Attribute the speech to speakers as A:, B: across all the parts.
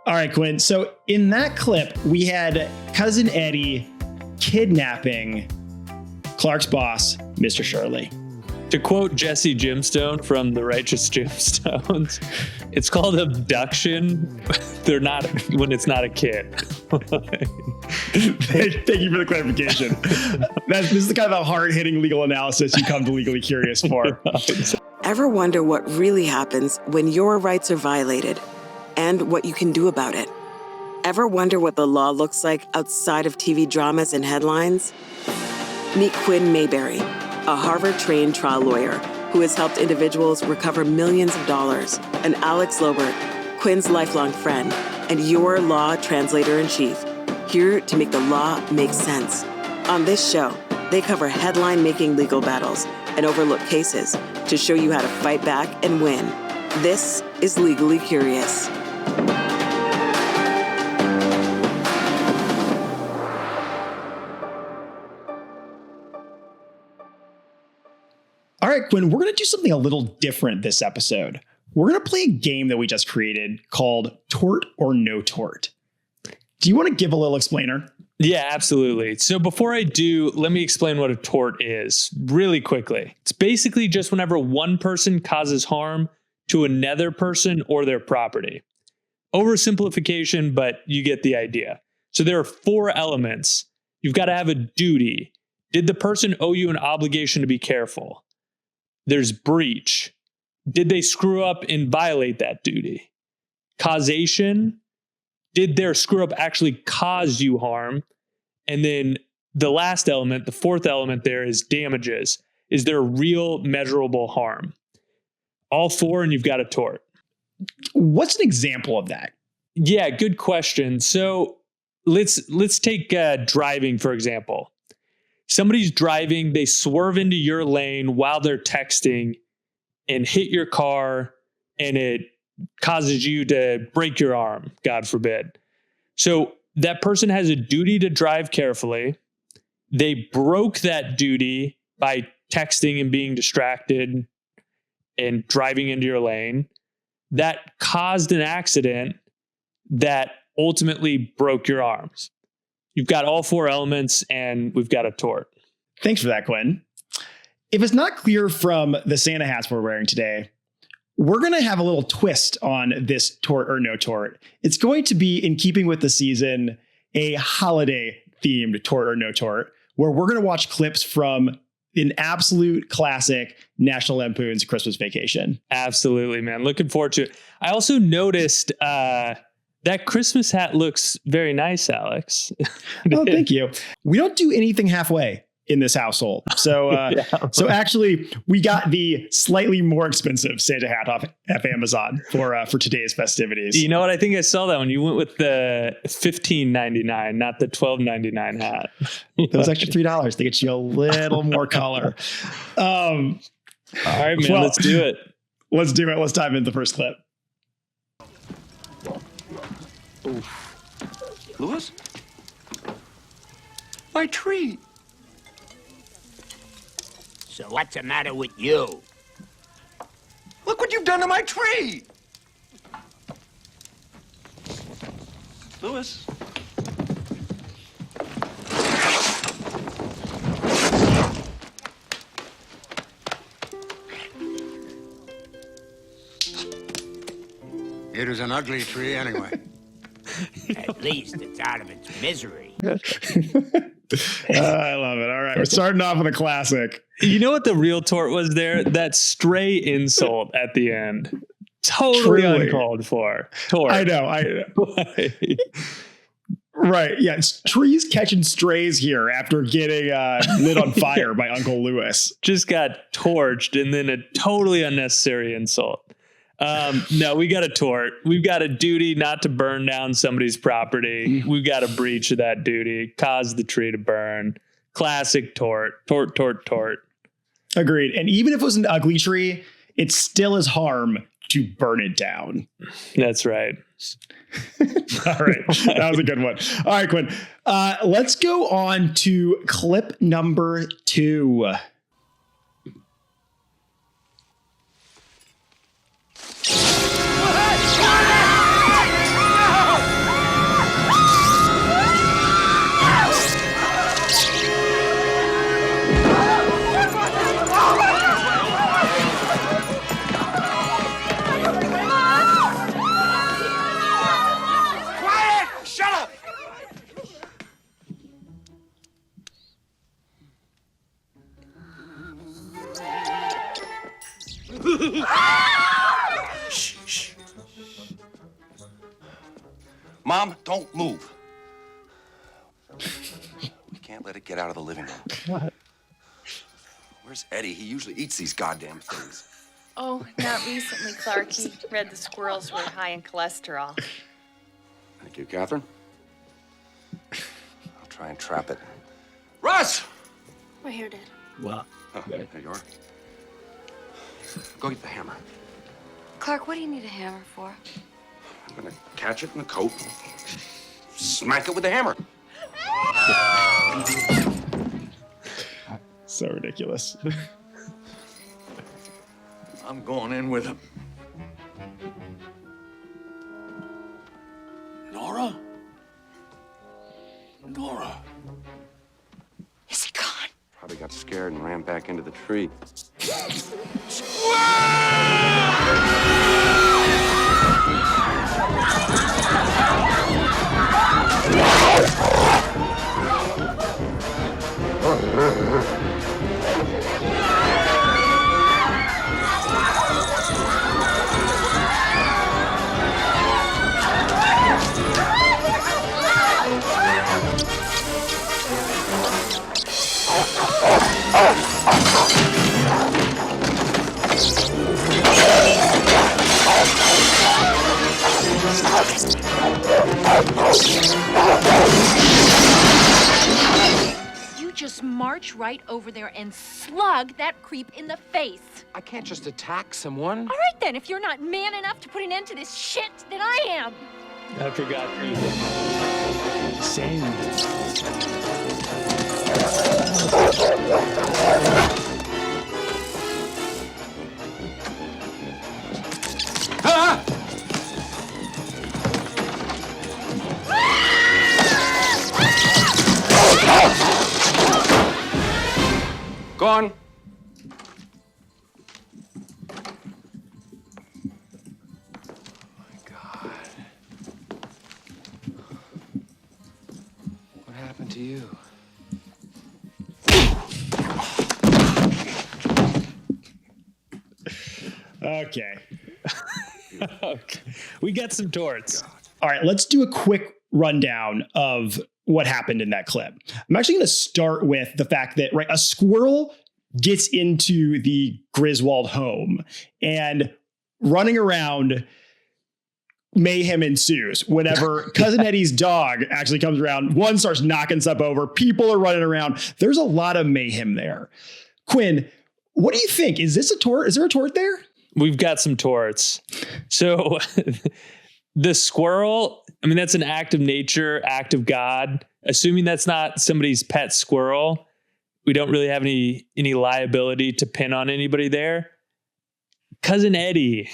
A: All right, Quinn. So in that clip, we had Cousin Eddie kidnapping Clark's boss, Mr. Shirley.
B: To quote Jesse Gemstone from the Righteous Gemstones, it's called abduction. They're not when it's not a kid.
A: Thank you for the clarification. This is the kind of hard-hitting legal analysis you come to Legally Curious for.
C: Ever wonder what really happens when your rights are violated and what you can do about it? Ever wonder what the law looks like outside of TV dramas and headlines? Meet Quinn Mayberry, a Harvard-trained trial lawyer who has helped individuals recover millions of dollars, and Alex Lobert, Quinn's lifelong friend and your law translator-in-chief, here to make the law make sense. On this show, they cover headline-making legal battles and overlook cases to show you how to fight back and win. This is Legally Curious.
A: All right, Quinn, we're going to do something a little different this episode. We're going to play a game that we just created called Tort or No Tort. Do you want to give a little explainer?
B: Yeah, absolutely. So before I do, let me explain what a tort is really quickly. It's basically just whenever one person causes harm to another person or their property. Oversimplification, but you get the idea. So there are 4 elements. You've got to have a duty. Did the person owe you an obligation to be careful? There's breach. Did they screw up and violate that duty? Causation. Did their screw up actually cause you harm? And then the last element, the 4th element there is damages. Is there real measurable harm? All 4 and you've got a tort.
A: What's an example of that?
B: Yeah, good question. So let's take driving, for example. Somebody's driving, they swerve into your lane while they're texting and hit your car, and it causes you to break your arm, God forbid. So that person has a duty to drive carefully. They broke that duty by texting and being distracted and driving into your lane. That caused an accident that ultimately broke your arms. You've got all 4 elements and we've got a tort.
A: Thanks for that, Quinn. If it's not clear from the Santa hats we're wearing today, we're going to have a little twist on this tort or no tort. It's going to be, in keeping with the season, a holiday-themed tort or no tort, where we're going to watch clips from an absolute classic, National Lampoon's Christmas Vacation.
B: Absolutely, man. Looking forward to it. I also noticed that Christmas hat looks very nice, Alex.
A: Oh, thank you. We don't do anything halfway in this household. So
B: Yeah.
A: So actually, we got the slightly more expensive Santa hat off Amazon for today's festivities.
B: You know what? I think I saw that one. You went with the $15.99, not the $12.99 hat.
A: Those extra $3 to get you a little more color.
B: All right, man. Let's do it.
A: Let's do it. Let's dive into the first clip.
D: Louis? My tree.
E: So what's the matter with you?
D: Look what you've done to my tree. Louis.
E: It was an ugly tree anyway. At least it's out of its misery.
A: I love it. All right. We're starting off with a classic.
B: You know what the real tort was there? That stray insult at the end. Totally
A: Truly.
B: uncalled for. Tort.
A: I know. Right. Yeah. It's trees catching strays here after getting lit on fire by Uncle Lewis.
B: Just got torched and then a totally unnecessary insult. No, we got a tort. We've got a duty not to burn down somebody's property. We've got a breach of that duty, cause the tree to burn. Classic tort. Tort.
A: Agreed. And even if it was an ugly tree, it still is harm to burn it down.
B: That's right.
A: All right. That was a good one. All right, Quinn. Let's go on to clip number 2.
D: Mom, don't move. We can't let it get out of the living room.
B: What?
D: Where's Eddie? He usually eats these goddamn things.
F: Oh, not recently, Clark. He read the squirrels were high in cholesterol.
D: Thank you, Catherine. I'll try and trap it. Russ!
F: We're here, Dad.
B: Well,
D: Oh, there you are. Go get the hammer.
F: Clark, what do you need a hammer for?
D: I'm gonna catch it in the coat, smack it with the hammer.
A: So ridiculous.
D: I'm going in with him. Nora? Nora.
F: Is he gone?
D: Probably got scared and ran back into the tree.
G: You just march right over there and slug that creep in the face.
E: I can't just attack someone.
G: All right then, if you're not man enough to put an end to this shit, then I am.
B: I forgot Ethan. Same.
D: Ah! Gone.
E: What happened to you?
A: Okay.
B: Okay. We got some torts.
A: All right, let's do a quick rundown of what happened in that clip. I'm actually going to start with the fact that, right, a squirrel gets into the Griswold home and running around, mayhem ensues whenever Cousin Eddie's dog actually comes around. One starts knocking stuff over. People are running around. There's a lot of mayhem there. Quinn, what do you think? Is this a tort? Is there a tort there?
B: We've got some torts. So the squirrel, I mean, that's an act of nature, act of God. Assuming that's not somebody's pet squirrel, we don't really have any liability to pin on anybody there. Cousin Eddie,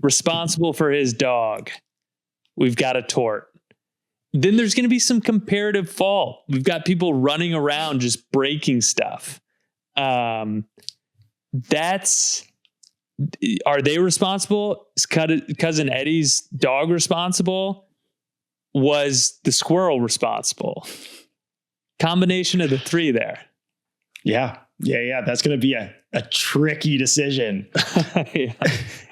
B: responsible for his dog. We've got a tort. Then there's going to be some comparative fault. We've got people running around just breaking stuff. Are they responsible? Is Cousin Eddie's dog responsible? Was the squirrel responsible? Combination of the three there.
A: Yeah. That's going to be a tricky decision.
B: Yeah.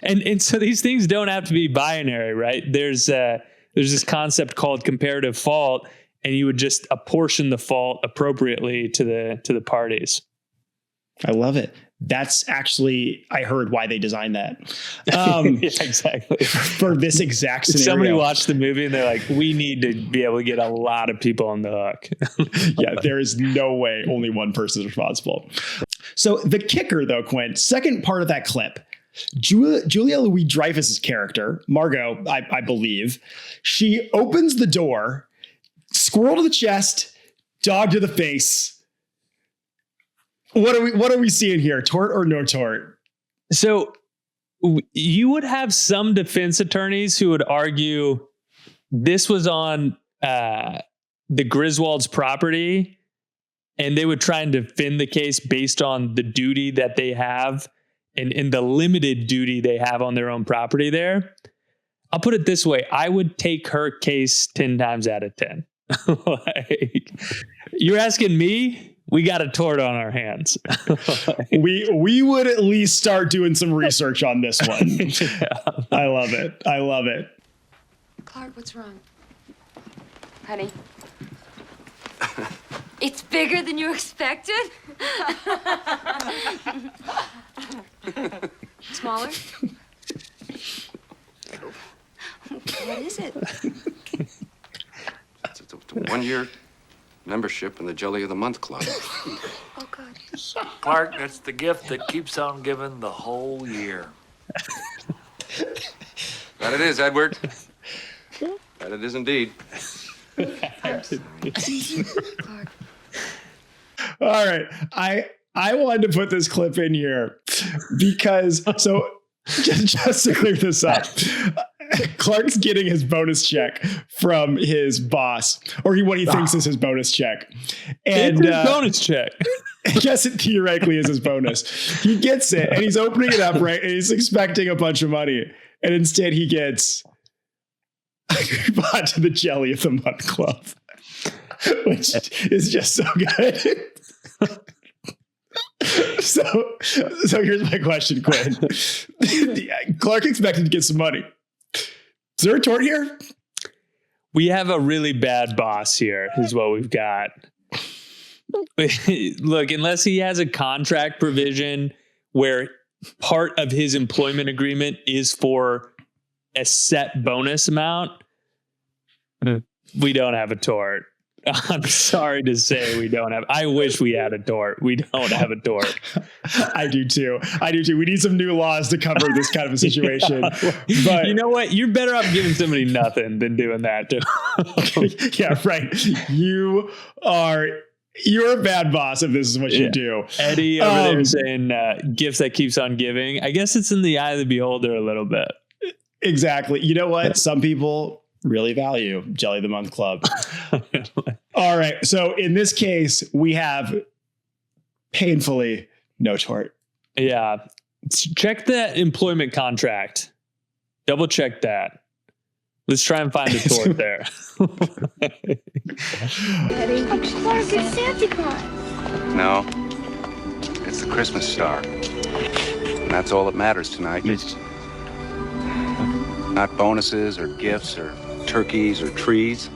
B: And so these things don't have to be binary, right? There's this concept called comparative fault, and you would just apportion the fault appropriately to the parties.
A: I love it. That's actually, I heard why they designed that.
B: Yeah, exactly.
A: For this exact scenario.
B: Somebody watched the movie and they're like, we need to be able to get a lot of people on the hook.
A: Yeah, there is no way only one person is responsible. So the kicker, though, Quinn, second part of that clip, Julia Louis-Dreyfus's character, Margot, I believe, she opens the door, squirrel to the chest, dog to the face. What are we seeing here? Tort or no tort?
B: So you would have some defense attorneys who would argue this was on the Griswolds' property, and they would try and defend the case based on the duty that they have and the limited duty they have on their own property there. I'll put it this way. I would take her case 10 times out of 10. Like, you're asking me? We got a tort on our hands.
A: we would at least start doing some research on this one. Yeah. I love it.
F: Clark, what's wrong?
H: Honey. It's bigger than you expected? Smaller? What is it?
D: It's a 1-year membership in the Jelly of the Month Club.
H: Oh, God.
I: Clark, that's the gift that keeps on giving the whole year.
D: That it is, Edward. That it is indeed.
H: Clark.
A: All right. I wanted to put this clip in here because just to clear this up, Clark's getting his bonus check from his boss, or what he thinks is his bonus check. And
B: it's his bonus check.
A: I guess it theoretically is his bonus. He gets it and he's opening it up, right? And he's expecting a bunch of money. And instead he gets bought to the Jelly of the Month Club, which is just so good. So here's my question, Quinn. Clark expected to get some money. Is there a tort here?
B: We have a really bad boss here, is what we've got. Look, unless he has a contract provision where part of his employment agreement is for a set bonus amount, we don't have a tort. I'm sorry to say we don't have. I wish we had a tort. We don't have a tort.
A: I do too. We need some new laws to cover this kind of a situation. But
B: you know what? You're better off giving somebody nothing than doing that too.
A: Yeah, right. You're a bad boss if this is what you do.
B: Eddie over there saying gifts that keeps on giving. I guess it's in the eye of the beholder a little bit.
A: Exactly. You know what? Some people really value Jelly of the Month Club. All right. So in this case, we have painfully no tort.
B: Yeah. Check that employment contract. Double check that. Let's try and find a tort there.
H: Clark, it's Santa Claus.
D: No. It's the Christmas star. And that's all that matters tonight. Not bonuses or gifts or turkeys or trees.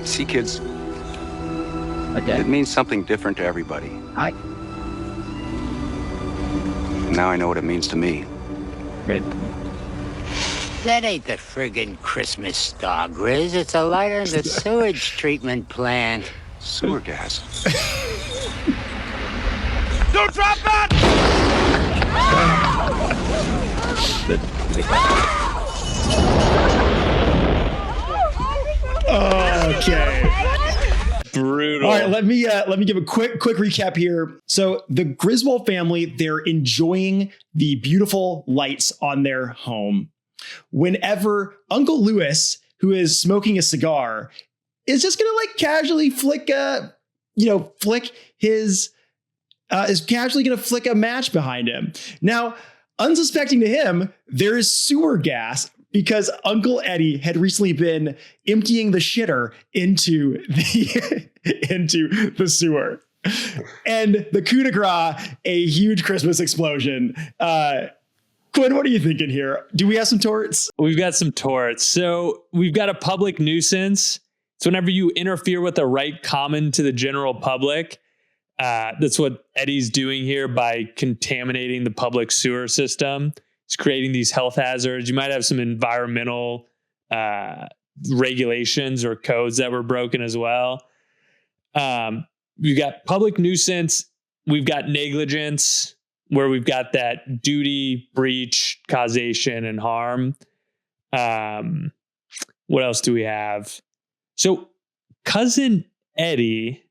D: See, kids, it means something different to everybody. And now I know what it means to me.
E: That ain't the friggin' Christmas star, Grizz. It's a light on the sewage treatment plant.
D: Sewer gas.
I: Don't drop that!
A: Okay.
B: Brutal.
A: All right, let me give a quick recap here. So the Griswold family, they're enjoying the beautiful lights on their home. Whenever Uncle Lewis, who is smoking a cigar, is just gonna like casually flick a match behind him. Now, unsuspecting to him, there is sewer gas because Uncle Eddie had recently been emptying the shitter into the sewer. And the coup de grace, a huge Christmas explosion. Quinn, what are you thinking here? Do we have some torts?
B: We've got some torts. So we've got a public nuisance. It's whenever you interfere with a right common to the general public. That's what Eddie's doing here by contaminating the public sewer system. It's creating these health hazards. You might have some environmental regulations or codes that were broken as well. We've got public nuisance. We've got negligence, where we've got that duty, breach, causation, and harm. What else do we have? So cousin Eddie,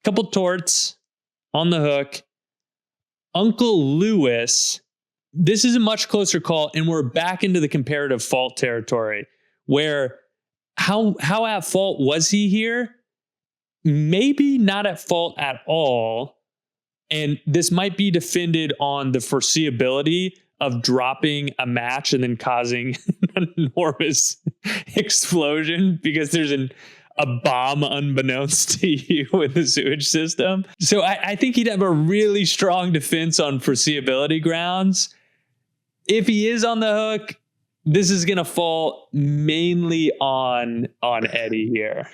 B: couple torts on the hook. Uncle Lewis, this is a much closer call, and we're back into the comparative fault territory, where how at fault was he here? Maybe not at fault at all. And this might be defended on the foreseeability of dropping a match and then causing an enormous explosion because there's a bomb unbeknownst to you with the sewage system. So I think he'd have a really strong defense on foreseeability grounds. If he is on the hook, this is going to fall mainly on Eddie here.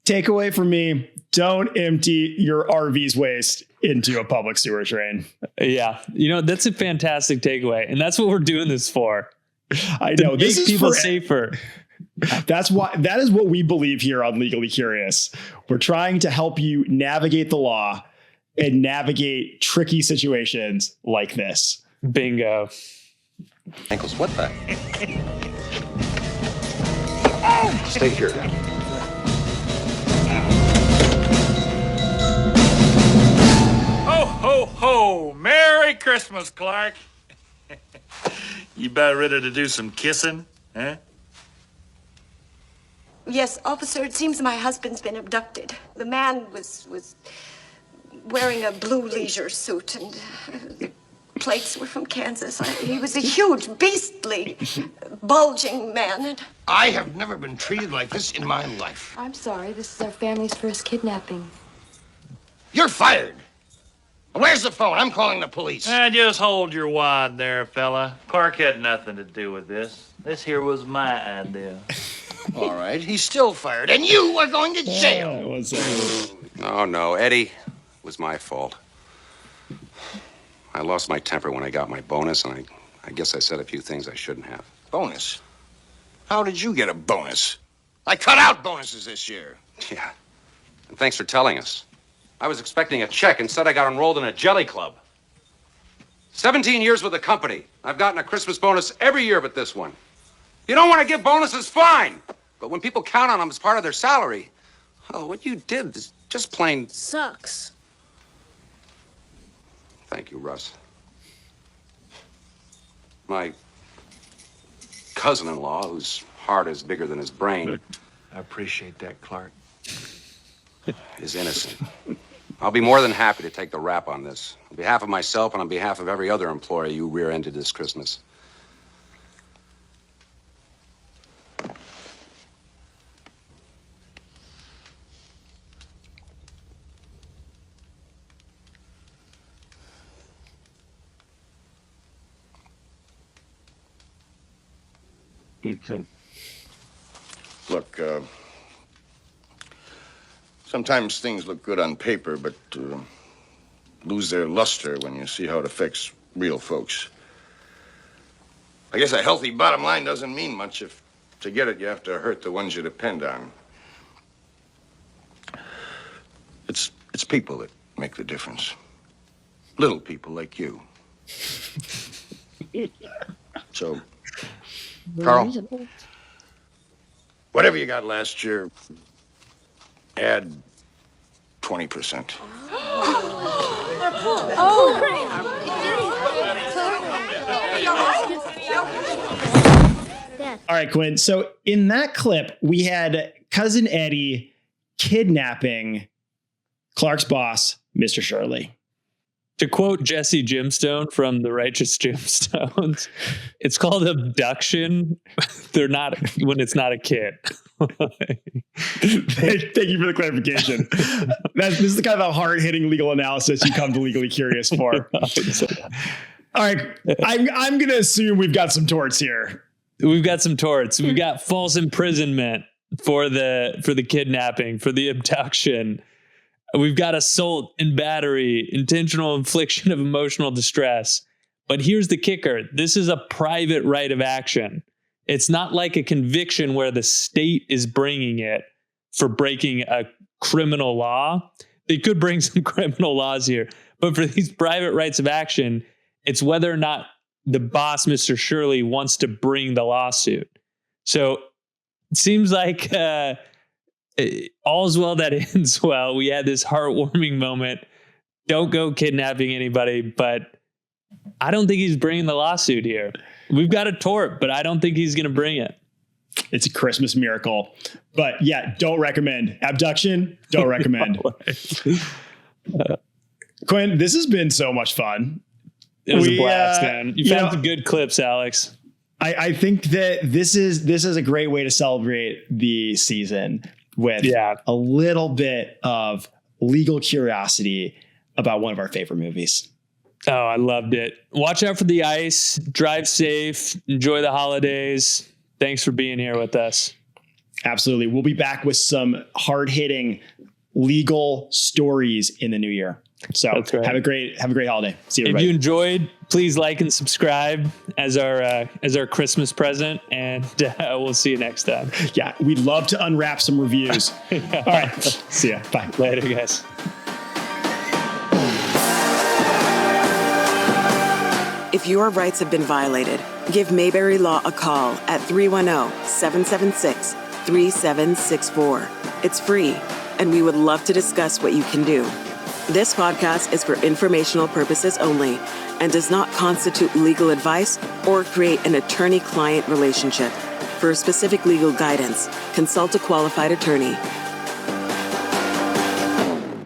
A: Takeaway from me, don't empty your RV's waste into a public sewer drain.
B: Yeah. That's a fantastic takeaway. And that's what we're doing this for.
A: I know.
B: This is people safer.
A: That is what we believe here on Legally Curious. We're trying to help you navigate the law and navigate tricky situations like this.
B: Bingo.
D: Ankles, what the? Oh! Stay here.
I: Ho, ho, ho! Merry Christmas, Clark. You about ready to do some kissing, huh?
H: Yes, officer, it seems my husband's been abducted. The man was wearing a blue leisure suit, and the plates were from Kansas. He was a huge, beastly, bulging man.
J: I have never been treated like this in my life.
K: I'm sorry, this is our family's first kidnapping.
J: You're fired. Where's the phone? I'm calling the police.
I: Just hold your wad there, fella. Clark had nothing to do with this. This here was my idea.
J: All right, he's still fired, and you are going to jail.
D: Oh, no, Eddie, it was my fault. I lost my temper when I got my bonus, and I guess I said a few things I shouldn't have.
J: Bonus? How did you get a bonus? I cut out bonuses this year.
D: Yeah, and thanks for telling us. I was expecting a check. Instead, I got enrolled in a jelly club. 17 years with the company. I've gotten a Christmas bonus every year but this one. You don't want to give bonuses, fine. But when people count on them as part of their salary, oh, what you did is just plain...
H: Sucks.
D: Thank you, Russ. My cousin-in-law, whose heart is bigger than his brain...
I: I appreciate that, Clark.
D: ...is innocent. I'll be more than happy to take the rap on this. On behalf of myself and on behalf of every other employee you rear-ended this Christmas.
J: Look, sometimes things look good on paper, but lose their luster when you see how it affects real folks. I guess a healthy bottom line doesn't mean much if to get it you have to hurt the ones you depend on. It's people that make the difference. Little people like you. So, Carl, whatever you got last year, add 20%.
A: All right, Quinn. So in that clip, we had Cousin Eddie kidnapping Clark's boss, Mr. Shirley.
B: To quote Jesse Gemstone from the Righteous Gemstones, it's called abduction. They're not when it's not a kid.
A: Thank you for the clarification. This is the kind of hard-hitting legal analysis you come to Legally Curious for. All right, I'm going to assume we've got some torts here.
B: We've got some torts. We've got false imprisonment for the kidnapping, for the abduction. We've got assault and battery, intentional infliction of emotional distress. But here's the kicker. This is a private right of action. It's not like a conviction where the state is bringing it for breaking a criminal law. They could bring some criminal laws here. But for these private rights of action, it's whether or not the boss, Mr. Shirley, wants to bring the lawsuit. So it seems like all's well that ends well. We had this heartwarming moment. Don't go kidnapping anybody, but I don't think he's bringing the lawsuit here. We've got a tort, but I don't think he's going to bring it.
A: It's a Christmas miracle. But yeah, don't recommend. Abduction, don't recommend. Quinn, this has been so much fun.
B: It was a blast, man. You found some good clips, Alex.
A: I think that this is a great way to celebrate the season with a little bit of legal curiosity about one of our favorite movies.
B: Oh, I loved it. Watch out for the ice. Drive safe. Enjoy the holidays. Thanks for being here with us.
A: Absolutely. We'll be back with some hard-hitting legal stories in the new year. So
B: right.
A: have a great holiday. See you, everybody.
B: If you enjoyed, please like and subscribe as our Christmas present, and we'll see you next time.
A: Yeah, we'd love to unwrap some reviews. All right. See ya. Bye.
B: Later, guys.
C: If your rights have been violated, give Mayberry Law a call at 310-776-3764. It's free, and we would love to discuss what you can do. This podcast is for informational purposes only and does not constitute legal advice or create an attorney-client relationship. For specific legal guidance, consult a qualified attorney